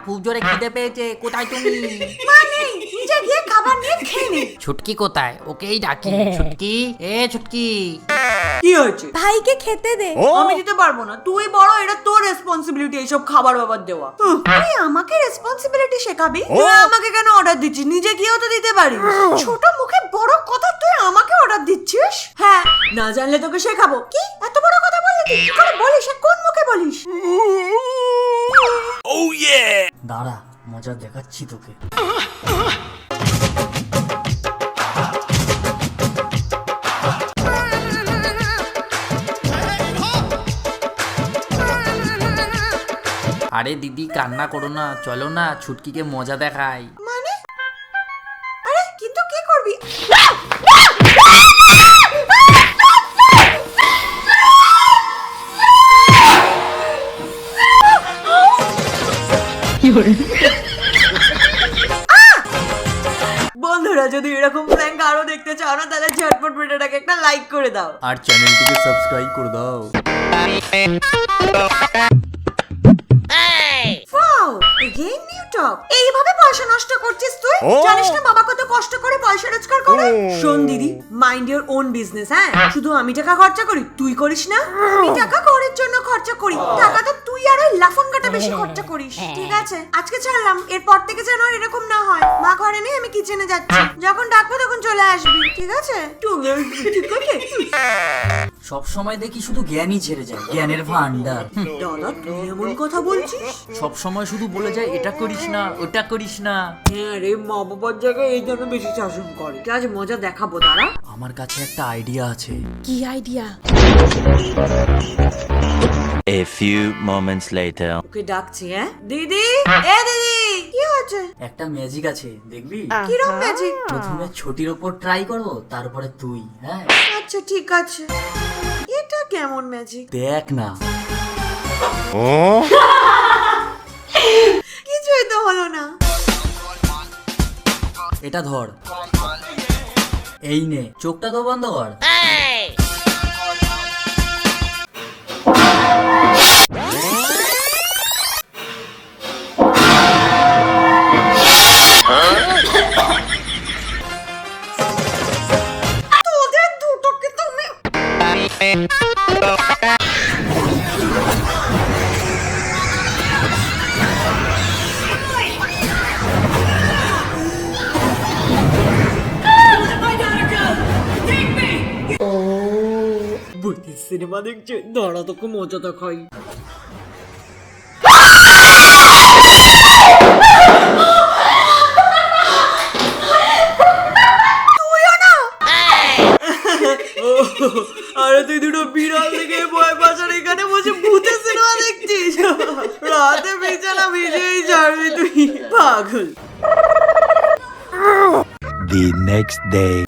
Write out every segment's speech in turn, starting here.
খুব জোরে খিদে পেয়েছে, কোথায় তুমি? মানে নিজে গিয়ে খাবার নিয়ে খেয়ে নে। ছুটকি কোথায়? ওকেই ডাকি। ছুটকি, এ ছুটকি। কি হয়েছে? ভাইকে খেতে দে। আমি দিতে পারবো না, তুই বড়, এটা তোর রেসপন্সিবিলিটি এইসব খাবার বাবার দেওয়া। তুই আমাকে রেসপন্সিবিলিটি শেখাবি? তুই আমাকে কেন অর্ডার দিচ্ছিস? নিজে গিয়েও তো দিতে পারিস। ছোট মুখে বড় কথা, তুই আমাকে অর্ডার দিচ্ছিস? হ্যাঁ, না জানলে তোকে শেখাবো। কি এত বড় কথা বললি? তুই কি করে বলিস? কোন মুখে বলিস? দাঁড়া, মজা দেখাচ্ছি তোকে। আরে দিদি কান্না করো না, চলো না ছুটকিকে মজা দেখাই। মানে আরে কিন্তু কি করবি? বন্ধুরা, যদি এরকম প্র্যাঙ্ক আরো দেখতে চাও না, তাহলে ঝটপট ভিডিওটাকে একটা লাইক করে দাও আর চ্যানেলটিকে সাবস্ক্রাইব করে দাও। ওয়াও, এগেইন নিউ টক। এইভাবে পয়সা নষ্ট করছিস তুই? জানিস না বাবা কত কষ্ট করে পয়সা রোজগার করে? শোন দিদি, মাইন্ড ইওর ওন বিজনেস। হ্যাঁ, শুধু আমি টাকা খরচা করি, তুই করিস না? আমি টাকা ঘরের জন্য খরচা করি, টাকা তো তুই আর ওই লাফাঙ্গাটা বেশি খরচা করিস। ঠিক আছে, আজকে ছাড়লাম, এরপর থেকে যেন আর এরকম না হয়। মা ঘরে নেই, আমি কিচেনে যাচ্ছি, যখন ডাকবো তখন চলে আসবি। ঠিক আছে? ঠিক আছে। সব সময় দেখি শুধু জ্ঞানই ছেড়ে যায়, জ্ঞানের ভান্ডার। দাদা, তুই এমন কথা বলছিস? সব সময় শুধু বলে যায় এটা করিস না, ওটা করিস না। হ্যাঁ রে, মা বাবার জায়গায় এই জন্য বেশি শাসন করে। আজ মজা দেখাবো, দাঁড়া। আমার কাছে একটা আইডিয়া আছে। কি idea? A few moments later. ওকে ডাকছি। হ্যাঁ দিদি, এ দিদি, কি হচ্ছে? একটা ম্যাজিক আছে, দেখবি? কিরকম ম্যাজিক? প্রথমে ছোটির ওপর ট্রাই করবো, তারপরে তুই। হ্যাঁ আচ্ছা ঠিক আছে। এটা কেমন ম্যাজিক? দেখ না। কিছুই তো হলো না। এটা ধর, এই নে, চোখটা তো বন্ধ কর। তোদের দুটোকে তুমি বুদ্ধি সিনেমা দেখছে, দাঁড়া তোকে মজা দেখাই। আরে তুই দুটো বিড়াল দেখে ভয় পাচ্ছিস, এখানে বসে ভূতের সিনেমা দেখছিস? রাতে বিছানা ভিজেই ছাড়বি তুই, পাগল। The next day.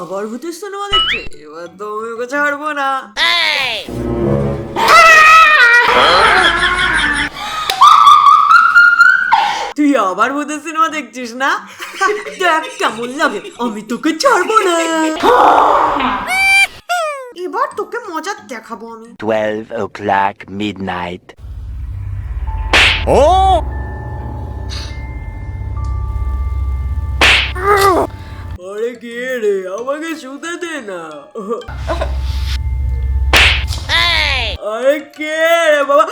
আবার ভূতের সিনেমা দেখছে, এবার তো আমি ওকে ছাড়বো না। তুই আবার ভূতের সিনেমা দেখছিস না? দেখ কেমন লাগে, আমি তোকে ছাড়বো না। এবার তোকে মজা দেখাবো আমি। 12 o'clock midnight. আরে কে রে, আমাকে শুতে দে না। আরে কে রে বাবা?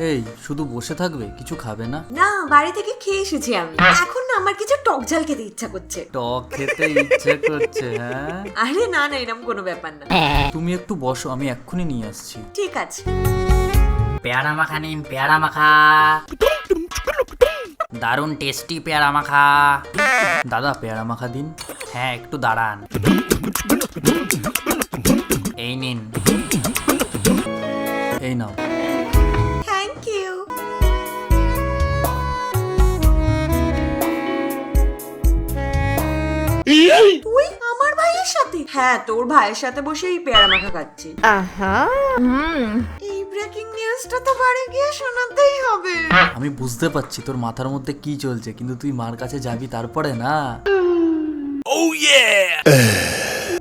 এই শুধু বসে থাকবে, কিছু খাবে না? না, বাড়ি থেকে খেয়ে এসেছি আমি। এখন না আমার কিছু টক ঝাল খেতে ইচ্ছা করছে। টক খেতে ইচ্ছে করছে? হ্যাঁ, আরে না না, এরকম কোনো ব্যাপার না। তুমি একটু বসো, আমি এক্ষুনি নিয়ে আসছি। ঠিক আছে। পেয়ারা মাখা নিন, পেয়ারা মাখা। দারুণ টেস্টি পেয়ারা মাখা। দাদা পেয়ারা মাখা দিন। হ্যাঁ একটু দাঁড়ান, এই নিন, এই নাও। Thank you. তুই আমার ভাইয়ের সাথে? হ্যাঁ, তোর ভাইয়ের সাথে বসে এই পেয়ারা মাখা খাচ্ছি। এই ব্রেকিং নিউজটা তো বাড়ি গিয়ে শোনাতেই হবে। আমি বুঝতে পারছি তোর মাথার মধ্যে কি চলছে, কিন্তু তুই মার কাছে যাবি তারপরে না।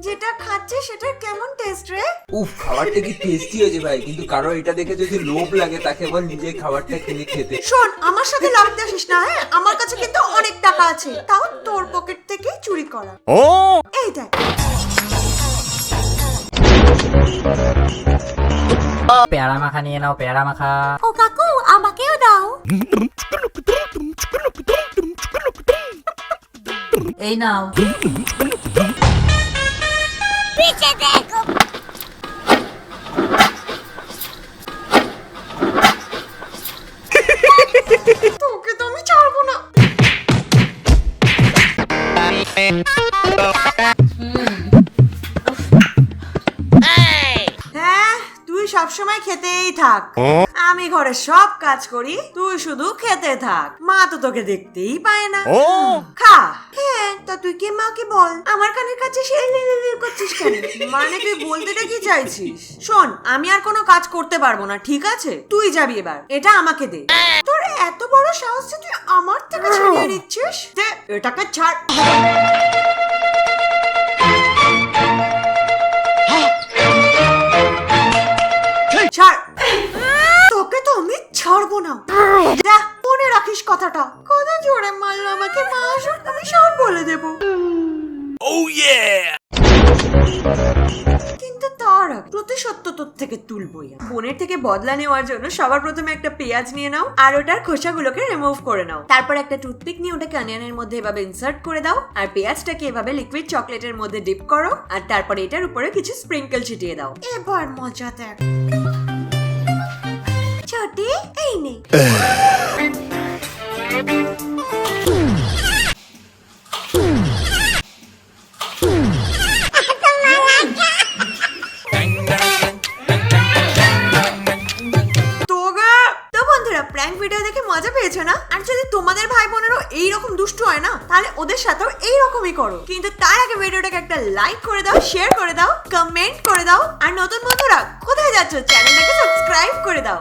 যেটা খাচ্ছে সেটা কেমন টেস্ট রে? উফ, খাবারটা কি টেস্টি হয়েছে ভাই, কিন্তু কারো এটা দেখে যদি লোভ লাগে তাকে বল নিজেই খাবারটা কিনে খেতে। শোন, আমার সাথে লাগতে আসিস না। হ্যাঁ, আমার কাছে কিন্তু অনেক টাকা আছে, তাও তোর পকেট থেকে চুরি করা। এই দেখ। পেয়ারা মাখা নিয়ে নাও, পেয়ারা মাখা। ও কাকু, আমাকেও দাও। এই নাও। তোকে তো আমি ছাড়বো না। হ্যাঁ, তুই সবসময় খেতেই থাক। আমি ঘরে সব কাজ করি, তুই শুধু খেতে থাক। মা তো তোকে দেখতেই পায় না। খা। হ্যাঁ, তা তুই কি মাকে বল, আমার কানের কাছে করছিস কেন? মানে তুই বলতেটা কি চাইছিস? শোন, আমি আর কোনো কাজ করতে পারবো না, ঠিক আছে? তুই যাবি এবার, এটা আমাকে দে। তোর এত বড় সাহস যে তুই আমার থেকে ছাড়িয়ে নিচ্ছিস? দে, এটাকে ছাড়। ছাড়। তোকে তো আমি ছাড়বো না। যা, মনে রাখিস কথাটা। কত জোরে মারলো আমাকে, মা আসুক আমি সব বলে দেবো। কিন্তু তার আগে প্রতিশোধ তোর থেকে তুলবই। বোনের থেকে বদলা নেওয়ার জন্য সবার প্রথমে একটা পেঁয়াজ নিয়ে নাও, আর ওটার খোসাগুলোকে রিমুভ করে নাও। তারপর একটা টুথপিক নিয়ে ওটাকে অনিয়নের মধ্যে এভাবে ইনসার্ট করে দাও, আর পেঁয়াজটাকে এভাবে লিকুইড চকলেটের মধ্যে ডিপ করো, আর তারপর এটার উপরে কিছু স্প্রিঙ্কেল ছিটিয়ে দাও। এবার মজা দেখ। ছোটি, এই নে। প্র্যাঙ্ক ভিডিও দেখে মজা পেয়েছো না? আর যদি তোমাদের ভাই বোনেরও এইরকম দুষ্টু হয় না, তাহলে ওদের সাথেও এইরকমই করো। কিন্তু তার আগে ভিডিওটাকে একটা লাইক করে দাও, শেয়ার করে দাও, কমেন্ট করে দাও, আর নতুন বন্ধুরা কোথায় যাচ্ছ, চ্যানেলটাকে সাবস্ক্রাইব করে দাও।